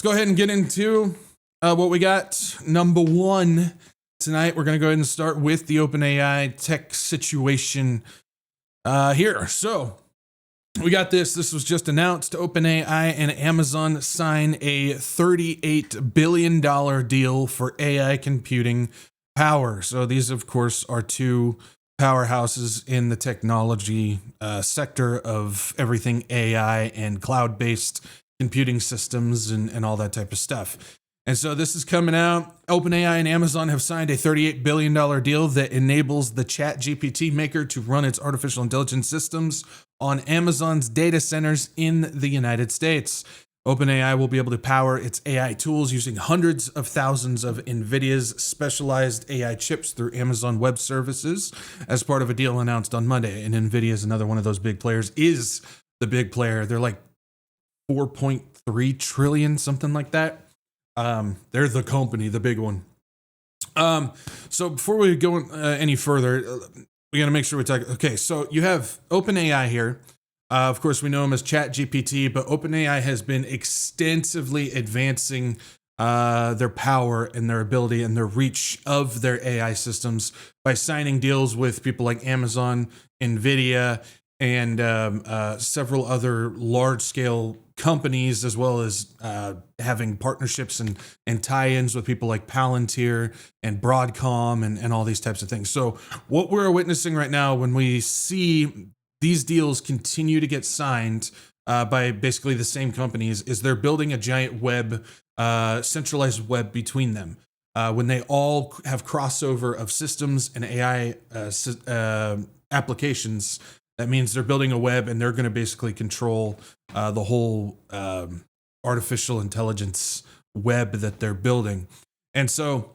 let's go ahead and get into what we got. Number one tonight, we're going to go ahead and start with the OpenAI tech situation here. So we got this. This was just announced. OpenAI and Amazon sign a $38 billion deal for AI computing power. So these, of course, are two powerhouses in the technology sector of everything AI and cloud-based computing systems and all that type of stuff. And so this is coming out. OpenAI and Amazon have signed a $38 billion deal that enables the ChatGPT maker to run its artificial intelligence systems on Amazon's data centers in the United States. OpenAI will be able to power its AI tools using hundreds of thousands of NVIDIA's specialized AI chips through Amazon Web Services as part of a deal announced on Monday. And NVIDIA is another one of those big players, is the big player. They're like 4.3 trillion, something like that. They're the company, the big one. So before we go any further, we got to make sure we talk. Okay, so you have OpenAI here. Of course, we know them as ChatGPT, but OpenAI has been extensively advancing their power and their ability and their reach of their AI systems by signing deals with people like Amazon, NVIDIA, and several other large-scale companies, as well as having partnerships and tie-ins with people like Palantir and Broadcom and all these types of things. So what we're witnessing right now, when we see these deals continue to get signed by basically the same companies, is they're building a giant web, centralized web between them. When they all have crossover of systems and AI applications, that means they're building a web and they're going to basically control the whole artificial intelligence web that they're building. And so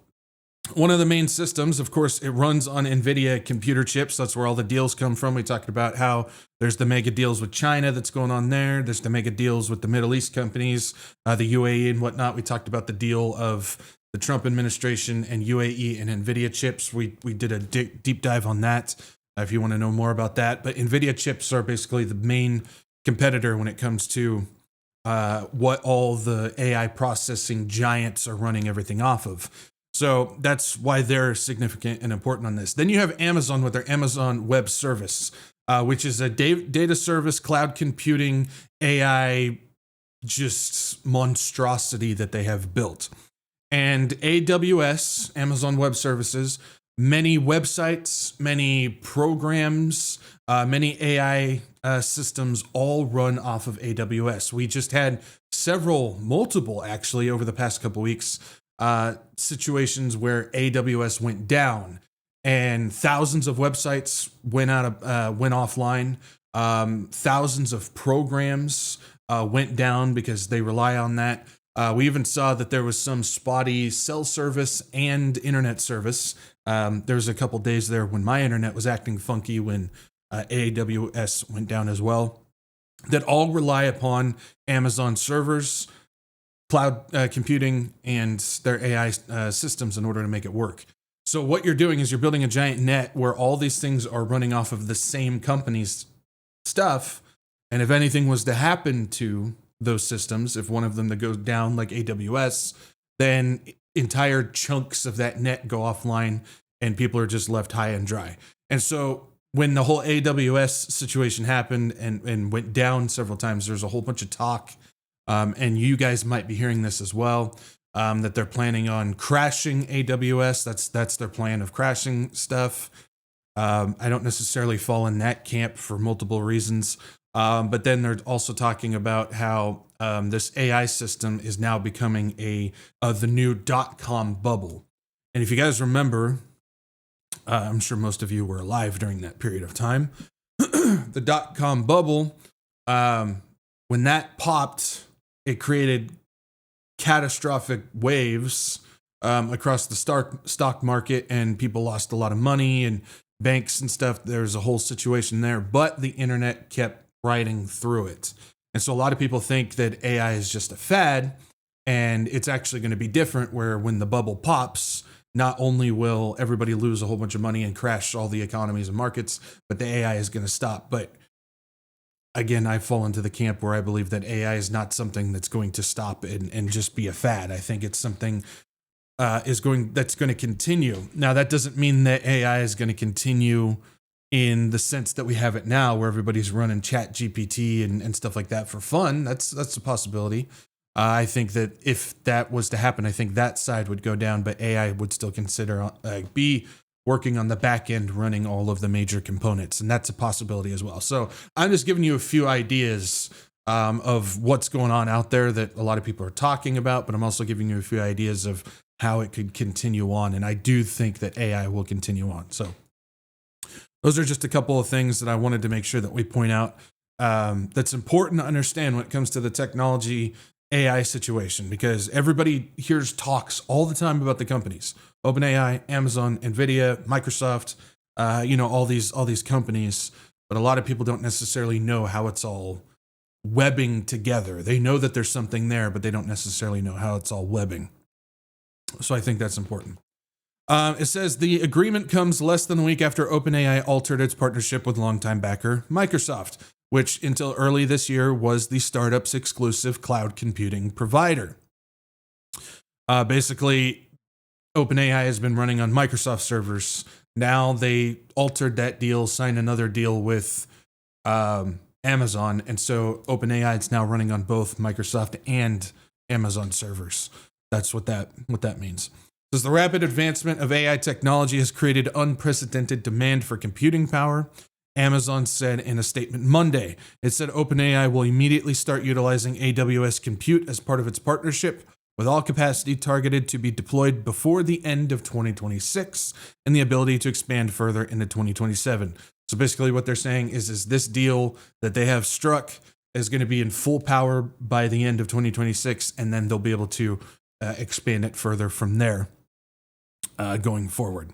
one of the main systems, of course, it runs on NVIDIA computer chips. That's where all the deals come from. We talked about how there's the mega deals with China that's going on there. There's the mega deals with the Middle East companies, the UAE and whatnot. We talked about the deal of the Trump administration and UAE and NVIDIA chips. We did a deep dive on that if you want to know more about that. But NVIDIA chips are basically the main competitor when it comes to what all the AI processing giants are running everything off of. So that's why they're significant and important on this. Then you have Amazon with their Amazon Web Service, which is a data service, cloud computing, AI, just monstrosity that they have built. And AWS, Amazon Web Services, many websites, many programs, many AI systems all run off of AWS. We just had multiple actually over the past couple weeks, situations where AWS went down and thousands of websites went offline. Thousands of programs went down because they rely on that. We even saw that there was some spotty cell service and internet service. There was a couple days there when my internet was acting funky when AWS went down as well. That all rely upon Amazon servers, cloud computing, and their AI systems in order to make it work. So what you're doing is you're building a giant net where all these things are running off of the same company's stuff. And if anything was to happen to those systems, if one of them that goes down like AWS, then entire chunks of that net go offline and people are just left high and dry. And so when the whole AWS situation happened and went down several times, there's a whole bunch of talk, and you guys might be hearing this as well, that they're planning on crashing AWS. That's their plan of crashing stuff. I don't necessarily fall in that camp for multiple reasons. But then they're also talking about how this AI system is now becoming the new .com bubble. And if you guys remember, I'm sure most of you were alive during that period of time. The .com bubble, when that popped, it created catastrophic waves across the stock market, and people lost a lot of money, and banks and stuff. There's a whole situation there, but the internet kept riding through it. And so a lot of people think that AI is just a fad, and it's actually going to be different, where when the bubble pops, not only will everybody lose a whole bunch of money and crash all the economies and markets, but the AI is going to stop. But again, I fall into the camp where I believe that AI is not something that's going to stop and just be a fad. I think it's something that's going to continue. Now, that doesn't mean that AI is going to continue in the sense that we have it now, where everybody's running Chat GPT and stuff like that for fun. That's a possibility. I think that if that was to happen, I think that side would go down, but AI would still consider be working on the back end, running all of the major components, and that's a possibility as well. So I'm just giving you a few ideas of what's going on out there that a lot of people are talking about, but I'm also giving you a few ideas of how it could continue on, and I do think that AI will continue on. So those are just a couple of things that I wanted to make sure that we point out that's important to understand when it comes to the technology AI situation, because everybody hears talks all the time about the companies: OpenAI, Amazon, Nvidia, Microsoft, all these companies. But a lot of people don't necessarily know how it's all webbing together. They know that there's something there, but they don't necessarily know how it's all webbing. So I think that's important. It says the agreement comes less than a week after OpenAI altered its partnership with longtime backer Microsoft, which until early this year was the startup's exclusive cloud computing provider. Basically, OpenAI has been running on Microsoft servers. Now they altered that deal, signed another deal with Amazon, and so OpenAI is now running on both Microsoft and Amazon servers. That's what that means. Says the rapid advancement of AI technology has created unprecedented demand for computing power, Amazon said in a statement Monday. It said OpenAI will immediately start utilizing AWS Compute as part of its partnership, with all capacity targeted to be deployed before the end of 2026 and the ability to expand further into 2027. So basically what they're saying is this deal that they have struck is going to be in full power by the end of 2026, and then they'll be able to expand it further from there going forward.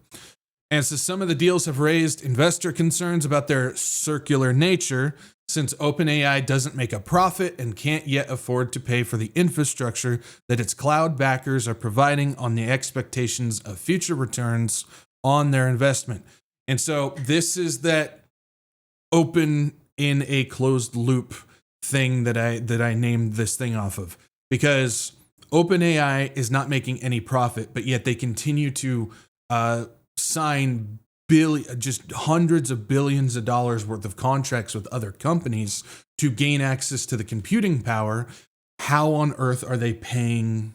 And so some of the deals have raised investor concerns about their circular nature, since OpenAI doesn't make a profit and can't yet afford to pay for the infrastructure that its cloud backers are providing on the expectations of future returns on their investment. And so this is that open in a closed loop thing that I named this thing off of, because OpenAI is not making any profit, but yet they continue to sign just hundreds of billions of dollars worth of contracts with other companies to gain access to the computing power. How on earth are they paying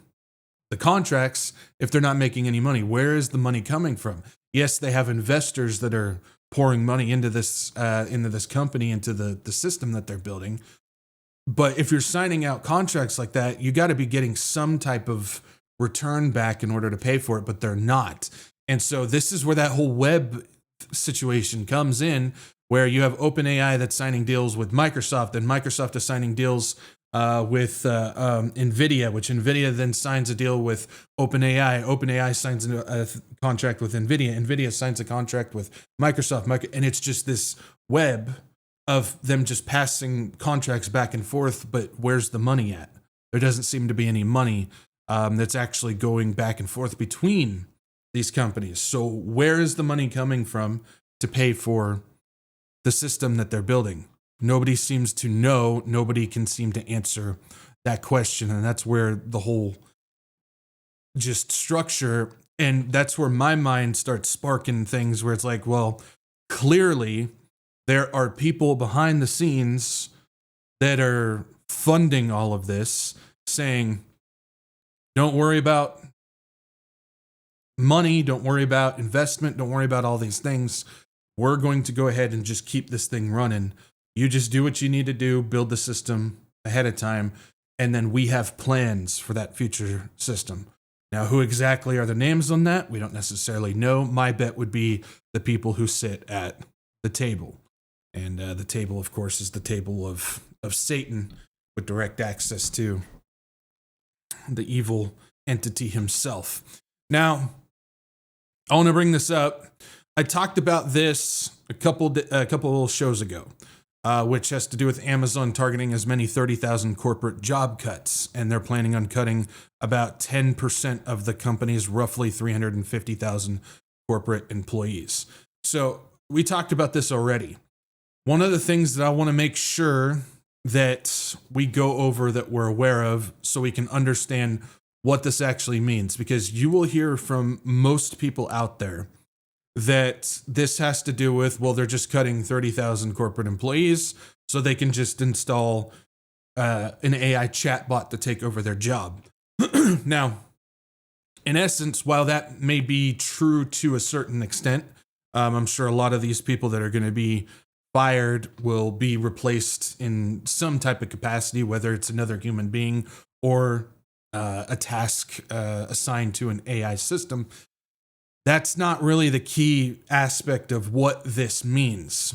the contracts if they're not making any money? Where is the money coming from? Yes, they have investors that are pouring money into this company, into the system that they're building. But if you're signing out contracts like that, you got to be getting some type of return back in order to pay for it, but they're not. And so this is where that whole web situation comes in, where you have OpenAI that's signing deals with Microsoft, and Microsoft is signing deals with NVIDIA, which NVIDIA then signs a deal with OpenAI. OpenAI signs a contract with NVIDIA. NVIDIA signs a contract with Microsoft. And it's just this web of them just passing contracts back and forth, but where's the money at? There doesn't seem to be any money that's actually going back and forth between these companies. So where is the money coming from to pay for the system that they're building? Nobody seems to know. Nobody can seem to answer that question. And that's where the whole just structure, and that's where my mind starts sparking things where it's like, well, clearly there are people behind the scenes that are funding all of this, saying, don't worry about money, don't worry about investment, don't worry about all these things. We're going to go ahead and just keep this thing running. You just do what you need to do, build the system ahead of time, and then we have plans for that future system. Now, who exactly are the names on that? We don't necessarily know. My bet would be the people who sit at the table. And the table, of course, is the table of Satan, with direct access to the evil entity himself. Now, I want to bring this up. I talked about this a couple shows ago, which has to do with Amazon targeting as many 30,000 corporate job cuts, and they're planning on cutting about 10% of the company's roughly 350,000 corporate employees. So we talked about this already. one of the things that I want to make sure that we go over, that we're aware of, so we can understand what this actually means, because you will hear from most people out there that this has to do with, well, they're just cutting 30,000 corporate employees so they can just install an AI chatbot to take over their job. Now, in essence, while that may be true to a certain extent, I'm sure a lot of these people that are going to be fired will be replaced in some type of capacity, whether it's another human being or a task assigned to an AI system. That's not really the key aspect of what this means.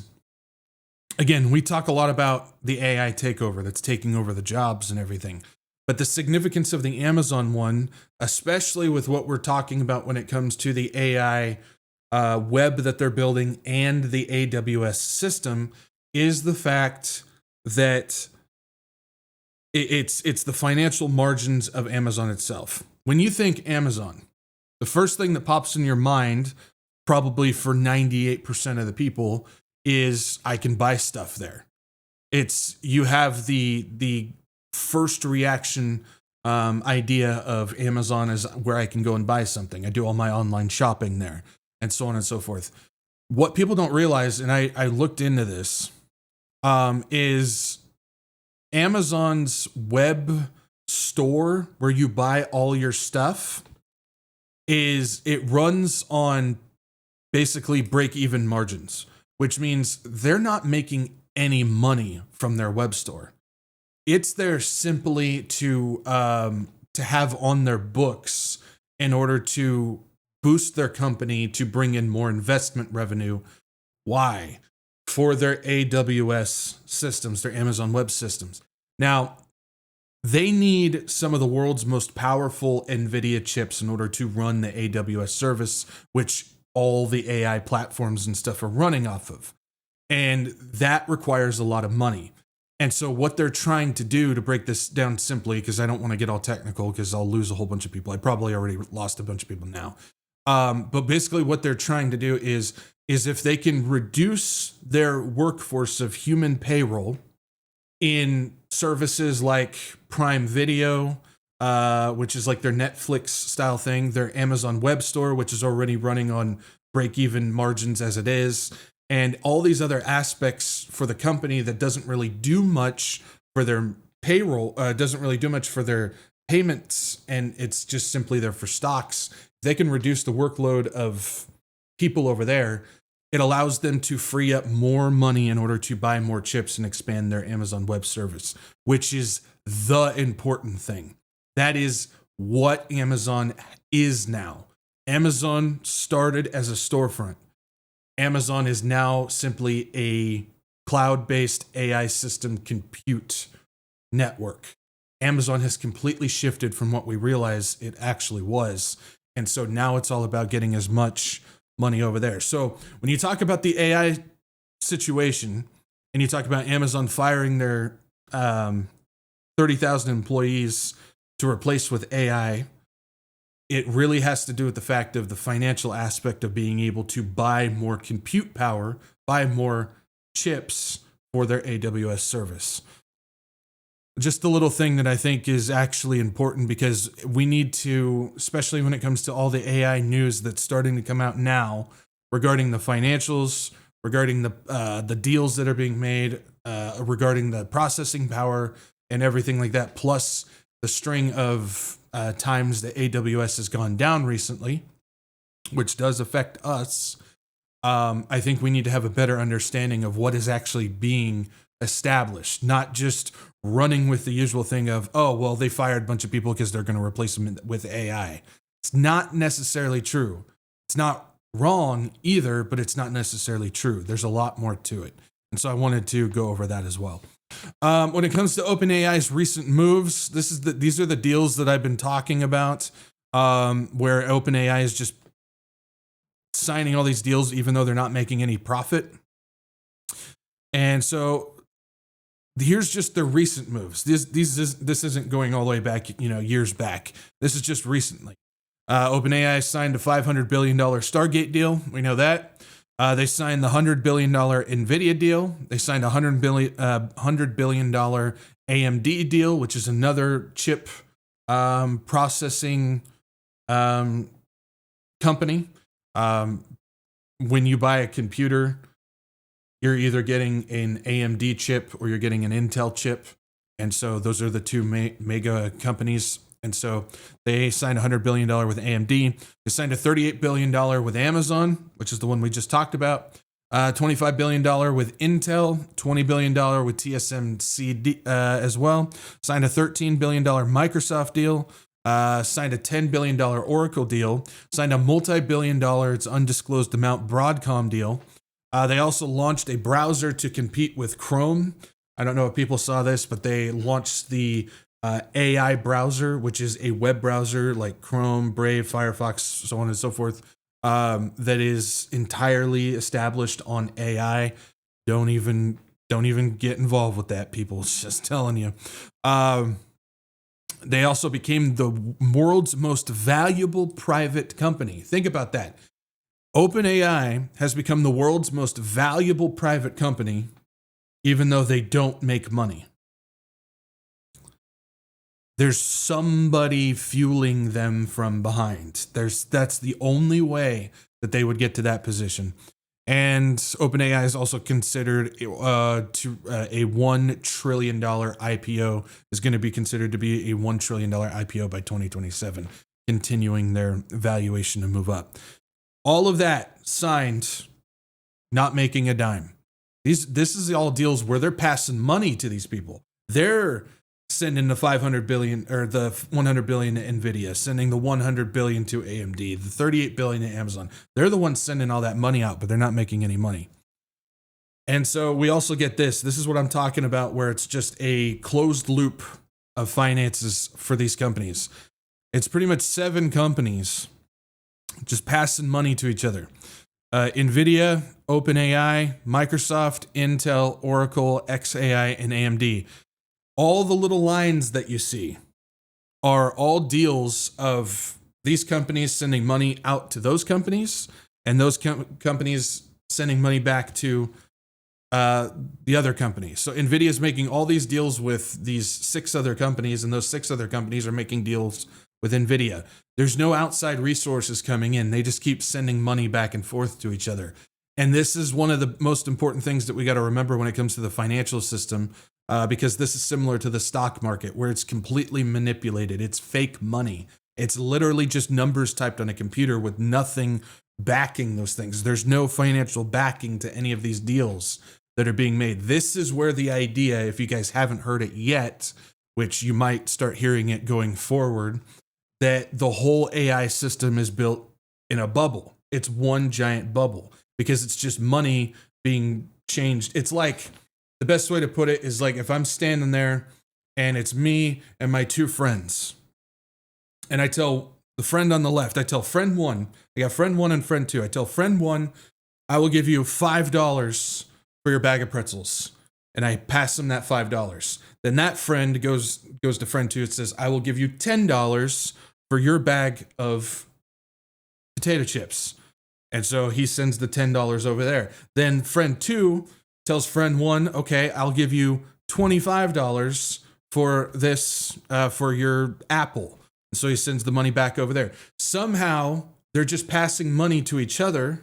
Again, we talk a lot about the AI takeover that's taking over the jobs and everything. But the significance of the Amazon one, especially with what we're talking about when it comes to the AI web that they're building and the AWS system, is the fact that it's the financial margins of Amazon itself. When you think Amazon, the first thing that pops in your mind, probably for 98% of the people, is I can buy stuff there. You have the first reaction idea of Amazon is where I can go and buy something. I do all my online shopping there, and so on and so forth. What people don't realize, and I looked into this, is Amazon's web store where you buy all your stuff, it runs on basically break-even margins, which means they're not making any money from their web store. It's there simply to have on their books in order to boost their company, to bring in more investment revenue. Why? For their AWS systems, their Amazon Web Systems. Now, they need some of the world's most powerful NVIDIA chips in order to run the AWS service, which all the AI platforms and stuff are running off of. And that requires a lot of money. And so what they're trying to do, to break this down simply, because I don't want to get all technical because I'll lose a whole bunch of people. I probably already lost a bunch of people now. But basically what they're trying to do is if they can reduce their workforce of human payroll in services like Prime Video, which is like their Netflix style thing, their Amazon Web Store, which is already running on break-even margins as it is, and all these other aspects for the company that doesn't really do much for their payroll, doesn't really do much for their payments, and it's just simply there for stocks. They can reduce the workload of people over there. It allows them to free up more money in order to buy more chips and expand their Amazon Web Service, which is the important thing. That is what Amazon is now. Amazon started as a storefront. Amazon is now simply a cloud-based AI system compute network. Amazon has completely shifted from what we realize it actually was. And so now it's all about getting as much money over there. So when you talk about the AI situation and you talk about Amazon firing their 30,000 employees to replace with AI, it really has to do with the fact of the financial aspect of being able to buy more compute power, buy more chips for their AWS service. Just a little thing that I think is actually important, because we need to, especially when it comes to all the AI news that's starting to come out now regarding the financials, regarding the deals that are being made, regarding the processing power and everything like that, plus the string of times that AWS has gone down recently, which does affect us. I think we need to have a better understanding of what is actually being established, not just running with the usual thing of, oh, well, they fired a bunch of people because they're going to replace them with AI. It's not necessarily true. It's not wrong either, but it's not necessarily true. There's a lot more to it. And so I wanted to go over that as well. When it comes to OpenAI's recent moves, these are the deals that I've been talking about, where OpenAI is just signing all these deals even though they're not making any profit. And so here's just the recent moves. This isn't going all the way back, years back. This is just recently. OpenAI signed a $500 billion Stargate deal. We know that. They signed the $100 billion NVIDIA deal. They signed a $100 billion AMD deal, which is another chip processing company. When you buy a computer, you're either getting an AMD chip or you're getting an Intel chip. And so those are the two mega companies. And so they signed $100 billion with AMD. They signed a $38 billion with Amazon, which is the one we just talked about. $25 billion with Intel, $20 billion with TSMC as well. Signed a $13 billion Microsoft deal. Signed a $10 billion Oracle deal. Signed a multi-billion dollar, it's undisclosed amount, Broadcom deal. They also launched a browser to compete with Chrome. I don't know if people saw this, but they launched the AI browser, which is a web browser like Chrome, Brave, Firefox, so on and so forth, that is entirely established on AI. Don't even get involved with that, people. It's just telling you. They also became the world's most valuable private company. Think about that. OpenAI has become the world's most valuable private company, even though they don't make money. There's somebody fueling them from behind. That's the only way that they would get to that position. And OpenAI is also considered a $1 trillion IPO is going to be considered to be a $1 trillion IPO by 2027, continuing their valuation to move up. All of that signed, not making a dime. This is all deals where they're passing money to these people. They're sending the $500 billion or the $100 billion to NVIDIA, sending the $100 billion to AMD, the $38 billion to Amazon. They're the ones sending all that money out, but they're not making any money. And so we also get this. This is what I'm talking about, where it's just a closed loop of finances for these companies. It's pretty much 7 companies just passing money to each other. NVIDIA, OpenAI, Microsoft, Intel, Oracle, XAI, and AMD. All the little lines that you see are all deals of these companies sending money out to those companies, and those companies sending money back to the other companies. So NVIDIA is making all these deals with these 6 other companies, and those 6 other companies are making deals with NVIDIA. There's no outside resources coming in. They just keep sending money back and forth to each other. And this is one of the most important things that we got to remember when it comes to the financial system, because this is similar to the stock market, where it's completely manipulated. It's fake money. It's literally just numbers typed on a computer with nothing backing those things. There's no financial backing to any of these deals that are being made. This is where the idea, if you guys haven't heard it yet, which you might start hearing it going forward, that the whole AI system is built in a bubble. It's one giant bubble because it's just money being changed. It's like, the best way to put it is like if I'm standing there and it's me and my 2 friends, and I tell the friend on the left, I tell friend 1, I got friend 1 and friend 2. I tell friend 1, I will give you $5 for your bag of pretzels. And I pass them that $5. Then that friend goes to friend 2 and says, I will give you $10 for your bag of potato chips. And so he sends the $10 over there. Then friend 2 tells friend 1, okay, I'll give you $25 for this, for your apple. And so he sends the money back over there. Somehow they're just passing money to each other,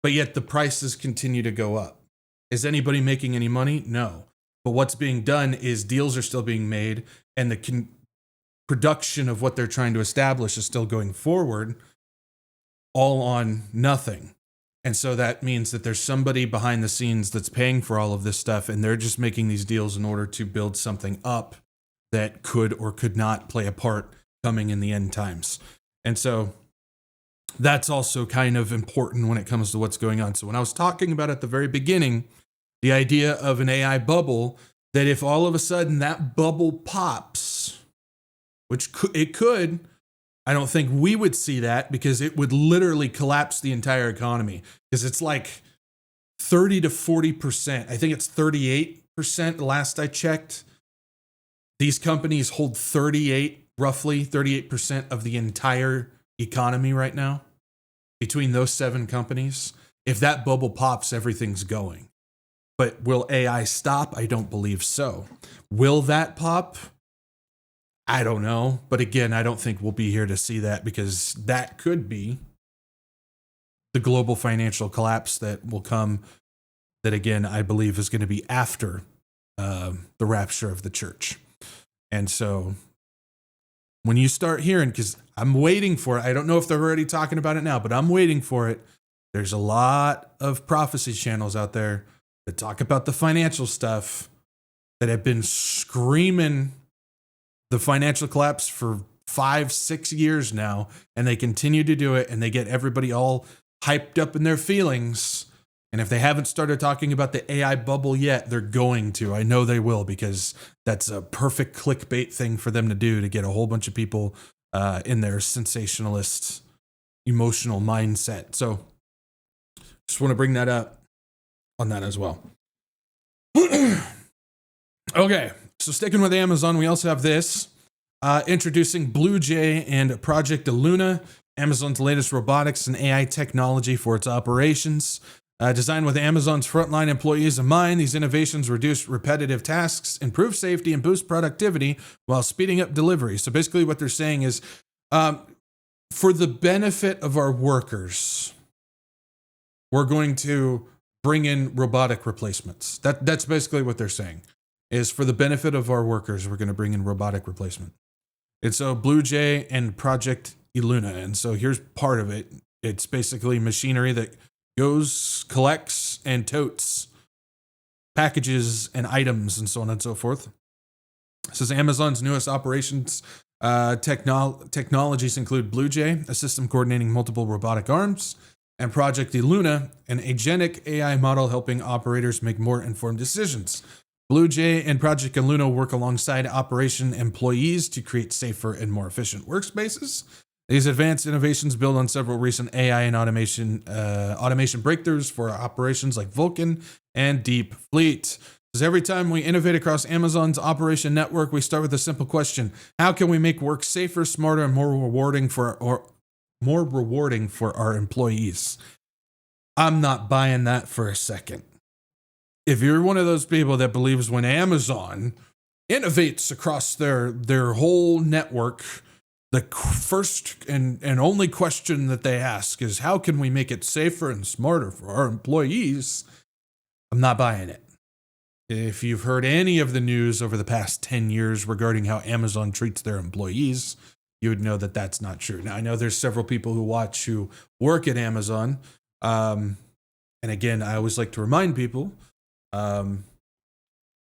but yet the prices continue to go up. Is anybody making any money? No. But what's being done is deals are still being made, and the production of what they're trying to establish is still going forward, all on nothing. And so that means that there's somebody behind the scenes that's paying for all of this stuff, and they're just making these deals in order to build something up that could or could not play a part coming in the end times. And so that's also kind of important when it comes to what's going on. So when I was talking about at the very beginning, the idea of an AI bubble, that if all of a sudden that bubble pops, which it could, I don't think we would see that, because it would literally collapse the entire economy, because it's like 30 to 40%. I think it's 38% last I checked. These companies hold roughly 38% of the entire economy right now between those 7 companies. if that bubble pops, everything's going. But will AI stop? I don't believe so. Will that pop? I don't know. But again, I don't think we'll be here to see that, because that could be the global financial collapse that will come, that again, I believe is going to be after the rapture of the church. And so when you start hearing, because I'm waiting for it, I don't know if they're already talking about it now, but I'm waiting for it. There's a lot of prophecy channels out there that talk about the financial stuff that have been screaming the financial collapse for 5-6 years now, and they continue to do it, and they get everybody all hyped up in their feelings. And if they haven't started talking about the AI bubble yet, they're going to. I know they will, because that's a perfect clickbait thing for them to do, to get a whole bunch of people in their sensationalist, emotional mindset. So just want to bring that up on that as well. Okay, so sticking with Amazon, we also have this. Introducing Blue Jay and Project Luna, Amazon's latest robotics and AI technology for its operations. Designed with Amazon's frontline employees in mind, these innovations reduce repetitive tasks, improve safety, and boost productivity while speeding up delivery. So basically what they're saying is, for the benefit of our workers, we're going to bring in robotic replacements. That's basically what they're saying, is for the benefit of our workers, we're going to bring in robotic replacement. And so Blue Jay and Project Luna. And so here's part of it. It's basically machinery that goes, collects, and totes packages and items and so on and so forth. It says Amazon's newest operations technologies include Blue Jay, a system coordinating multiple robotic arms, and Project Luna, an agentic AI model helping operators make more informed decisions. Blue Jay and Project Luna work alongside operation employees to create safer and more efficient workspaces. These advanced innovations build on several recent AI and automation breakthroughs for operations like Vulcan and Deep Fleet. Because every time we innovate across Amazon's operation network, we start with a simple question: how can we make work safer, smarter, and more rewarding for our employees? I'm not buying that for a second. If you're one of those people that believes when Amazon innovates across their whole network, the first and only question that they ask is, how can we make it safer and smarter for our employees? I'm not buying it. If you've heard any of the news over the past 10 years regarding how Amazon treats their employees, you would know that that's not true. Now, I know there's several people who work at Amazon. And again, I always like to remind people,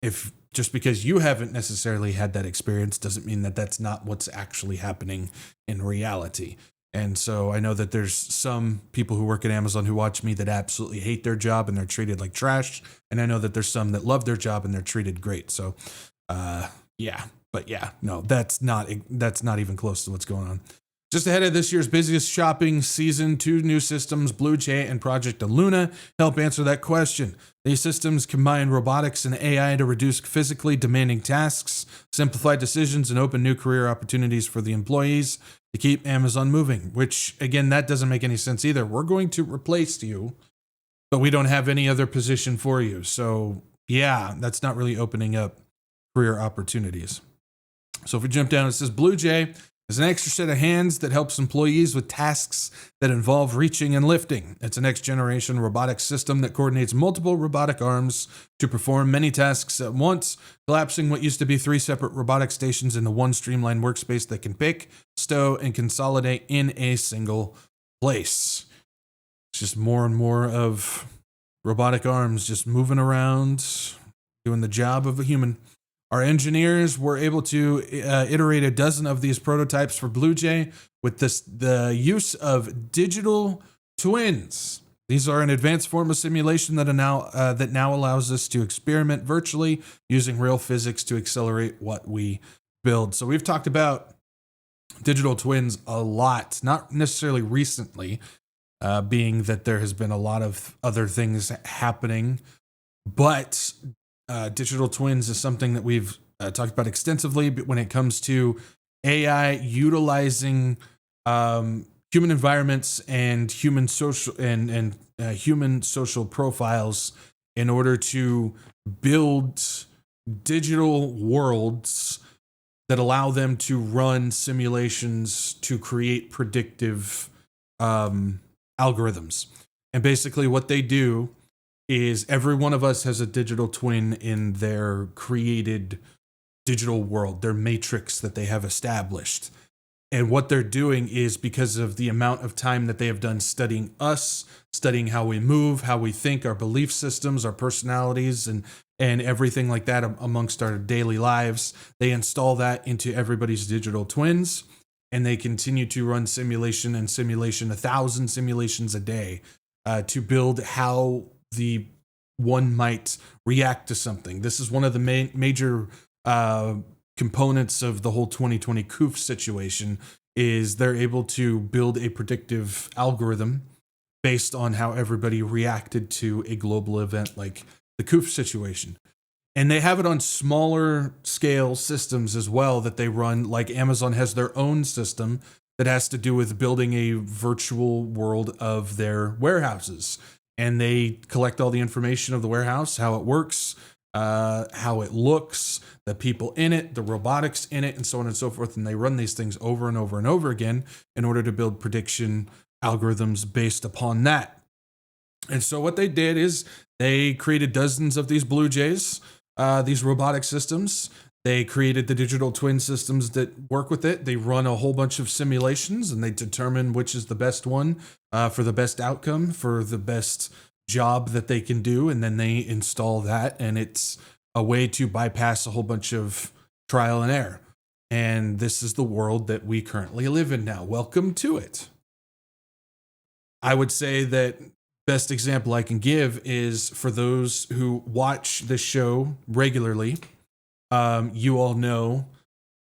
if just because you haven't necessarily had that experience doesn't mean that that's not what's actually happening in reality. And so I know that there's some people who work at Amazon who watch me that absolutely hate their job and they're treated like trash. And I know that there's some that love their job and they're treated great. So, no, that's not even close to what's going on. Just ahead of this year's busiest shopping season, 2 new systems, Blue Jay and Project Luna, help answer that question. These systems combine robotics and AI to reduce physically demanding tasks, simplify decisions, and open new career opportunities for the employees to keep Amazon moving, which, again, that doesn't make any sense either. We're going to replace you, but we don't have any other position for you. So, yeah, that's not really opening up career opportunities. So if we jump down, it says Blue Jay is an extra set of hands that helps employees with tasks that involve reaching and lifting. It's a next-generation robotic system that coordinates multiple robotic arms to perform many tasks at once, collapsing what used to be 3 separate robotic stations into one streamlined workspace that can pick, stow, and consolidate in a single place. It's just more and more of robotic arms just moving around, doing the job of a human. Our engineers were able to iterate a dozen of these prototypes for Blue Jay with the use of digital twins. These are an advanced form of simulation that now allows us to experiment virtually using real physics to accelerate what we build. So we've talked about digital twins a lot, not necessarily recently, being that there has been a lot of other things happening, but digital twins is something that we've talked about extensively when it comes to AI utilizing human environments and human social human social profiles in order to build digital worlds that allow them to run simulations to create predictive algorithms. And basically what they do is every one of us has a digital twin in their created digital world, their matrix that they have established. And what they're doing is, because of the amount of time that they have done studying us, studying how we move, how we think, our belief systems, our personalities, and everything like that amongst our daily lives, they install that into everybody's digital twins, and they continue to run simulation, 1,000 simulations a day, to build how the one might react to something. This is one of the major components of the whole 2020 COOF situation, is they're able to build a predictive algorithm based on how everybody reacted to a global event like the COOF situation. And they have it on smaller scale systems as well that they run. Like Amazon has their own system that has to do with building a virtual world of their warehouses. And they collect all the information of the warehouse, how it works, how it looks, the people in it, the robotics in it, and so on and so forth. And they run these things over and over and over again in order to build prediction algorithms based upon that. And so what they did is they created dozens of these Blue Jays, these robotic systems. They created the digital twin systems that work with it. They run a whole bunch of simulations, and they determine which is the best one for the best outcome, for the best job that they can do. And then they install that, and it's a way to bypass a whole bunch of trial and error. And this is the world that we currently live in now. Welcome to it. I would say that best example I can give is for those who watch this show regularly. You all know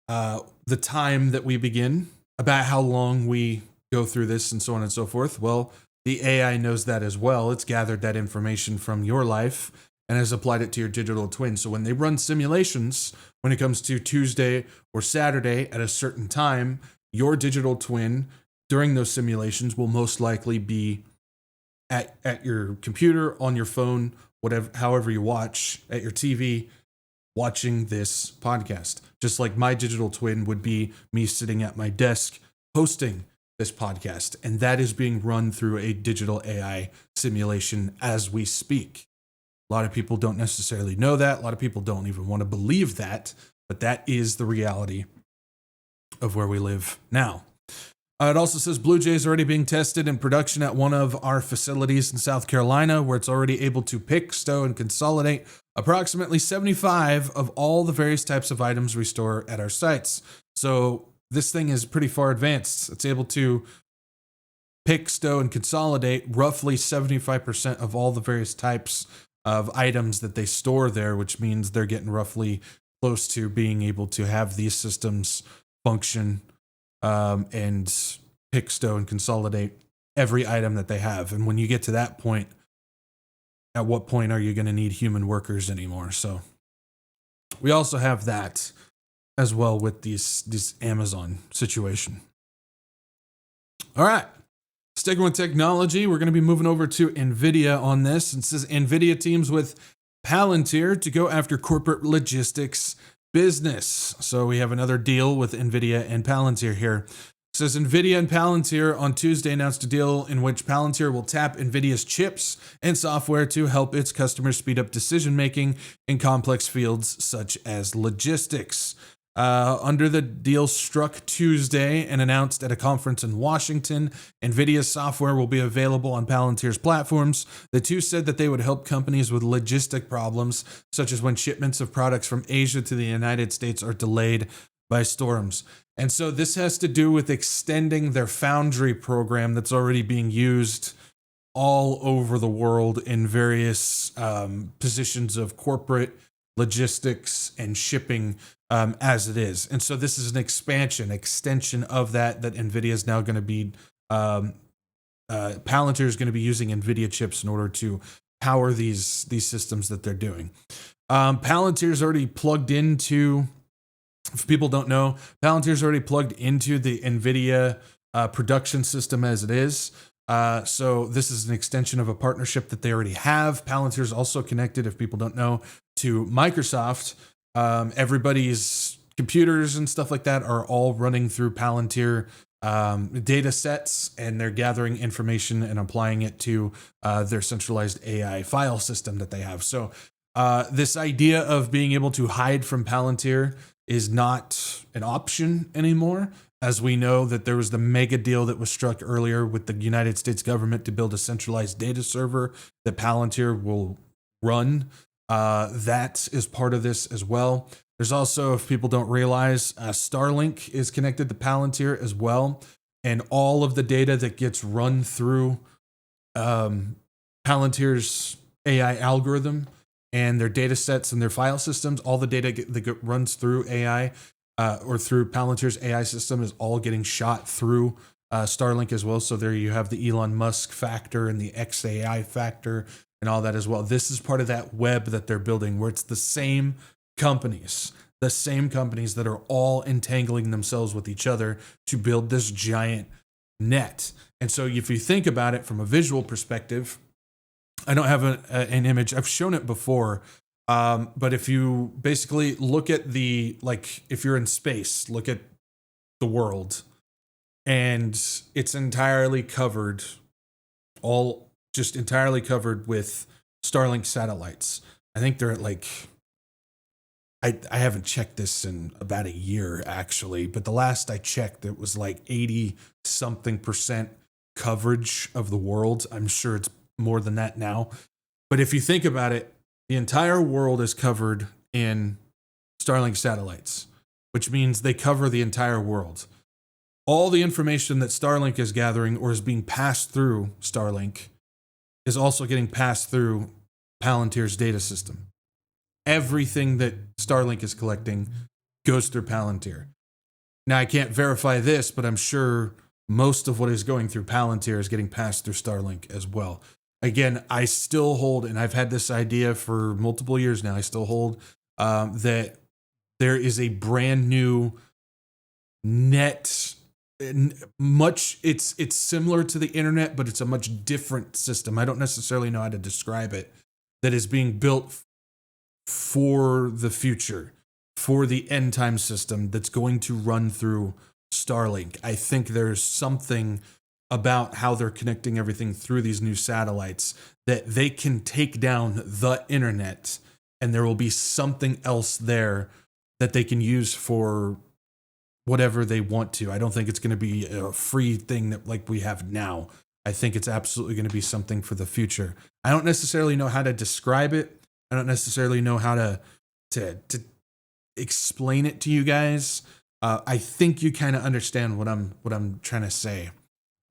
the time that we begin, about how long we go through this, and so on and so forth. Well, the AI knows that as well. It's gathered that information from your life and has applied it to your digital twin. So when they run simulations, when it comes to Tuesday or Saturday at a certain time, your digital twin during those simulations will most likely be at your computer, on your phone, whatever, however you watch, at your TV, watching this podcast. Just like my digital twin would be me sitting at my desk hosting this podcast. And that is being run through a digital AI simulation as we speak. A lot of people don't necessarily know that. A lot of people don't even want to believe that, but that is the reality of where we live now. It also says Blue Jay is already being tested in production at one of our facilities in South Carolina, where it's already able to pick, stow, and consolidate approximately 75 of all the various types of items we store at our sites. So this thing is pretty far advanced. It's able to pick, stow, and consolidate roughly 75% of all the various types of items that they store there, which means they're getting roughly close to being able to have these systems function and pick, stow, and consolidate every item that they have. And when you get to that point, at what point are you going to need human workers anymore? So we also have that as well with this Amazon situation. All right. Sticking with technology, we're going to be moving over to NVIDIA on this. It says NVIDIA teams with Palantir to go after corporate logistics business. So we have another deal with NVIDIA and Palantir here. It says NVIDIA and Palantir on Tuesday announced a deal in which Palantir will tap NVIDIA's chips and software to help its customers speed up decision-making in complex fields such as logistics. Under the deal struck Tuesday and announced at a conference in Washington, NVIDIA's software will be available on Palantir's platforms. The two said that they would help companies with logistic problems, such as when shipments of products from Asia to the United States are delayed by storms. And so this has to do with extending their Foundry program that's already being used all over the world in various positions of corporate logistics and shipping as it is. And so this is an extension of that NVIDIA is now going to be, Palantir is going to be using NVIDIA chips in order to power these systems that they're doing. Palantir is already plugged into, if people don't know, Palantir is already plugged into the NVIDIA production system as it is. So this is an extension of a partnership that they already have. Palantir is also connected, if people don't know, to Microsoft. Everybody's computers and stuff like that are all running through Palantir data sets, and they're gathering information and applying it to their centralized AI file system that they have. So this idea of being able to hide from Palantir is not an option anymore, as we know that there was the mega deal that was struck earlier with the United States government to build a centralized data server that Palantir will run. That is part of this as well. There's also, if people don't realize, Starlink is connected to Palantir as well. And all of the data that gets run through Palantir's AI algorithm and their data sets and their file systems, all the data that runs through AI or through Palantir's AI system is all getting shot through Starlink as well. So there you have the Elon Musk factor and the XAI factor and all that as well. This is part of that web that they're building, where it's the same companies that are all entangling themselves with each other to build this giant net. And so if you think about it from a visual perspective, I don't have an image. I've shown it before. But if you basically look at if you're in space, look at the world, and it's entirely covered with Starlink satellites. I think they're at I haven't checked this in about a year actually, but the last I checked, it was 80 something % coverage of the world. I'm sure it's more than that now. But if you think about it, the entire world is covered in Starlink satellites, which means they cover the entire world. All the information that Starlink is gathering or is being passed through Starlink is also getting passed through Palantir's data system. Everything that Starlink is collecting goes through Palantir. Now, I can't verify this, but I'm sure most of what is going through Palantir is getting passed through Starlink as well. Again, I still hold, and I've had this idea for multiple years now, I still hold that there is a brand new net. It's similar to the internet, but it's a much different system. I don't necessarily know how to describe it, that is being built for the future, for the end time system that's going to run through Starlink. I think there's something about how they're connecting everything through these new satellites that they can take down the internet, and there will be something else there that they can use for whatever they want to. I don't think it's going to be a free thing that like we have now. I think it's absolutely going to be something for the future. I don't necessarily know how to describe it. I don't necessarily know how to explain it to you guys. I think you kind of understand what I'm trying to say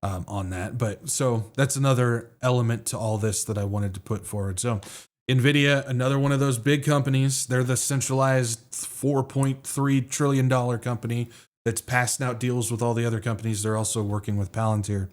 on that. But so that's another element to all this that I wanted to put forward. So NVIDIA, another one of those big companies. They're the centralized $4.3 trillion company that's passing out deals with all the other companies. They're also working with Palantir.